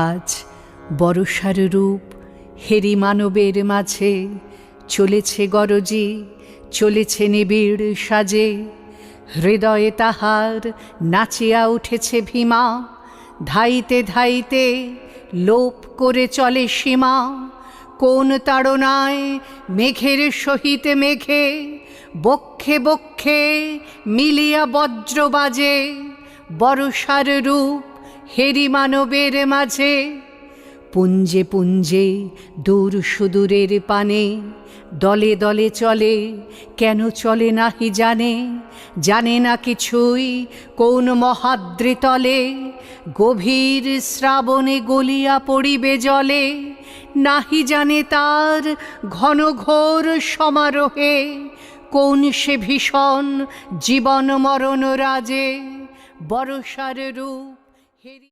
আজ বর্ষার রূপ হেরি মানবের মাঝে চলেছে গরজি, চলেছে নিবিড় সাজে। হৃদয়ে তাহার নাচিয়া উঠেছে ভীমা, ধাইতে ধাইতে লোপ করে চলে সীমা। কোন তাড়নায় মেঘের সহিত মেঘে বক্ষে বক্ষে মিলিয়া বজ্র বাজে। বর্ষার রূপ হেরি মানবের মাঝে, পুঞ্জে পুঞ্জে দূর সুদূরের পানে দলে দলে চলে, কেন চলে নাহি জানে। জানে না কিছুই কোন মহাদ্রিতলে, গভীর শ্রাবণে গলিয়া পড়িবে জলে। নাহি জানে তার ঘন ঘোর সমারোহে, কোন সে ভীষণ জীবন মরণ রাজে। বর্ষার রূপ হেরি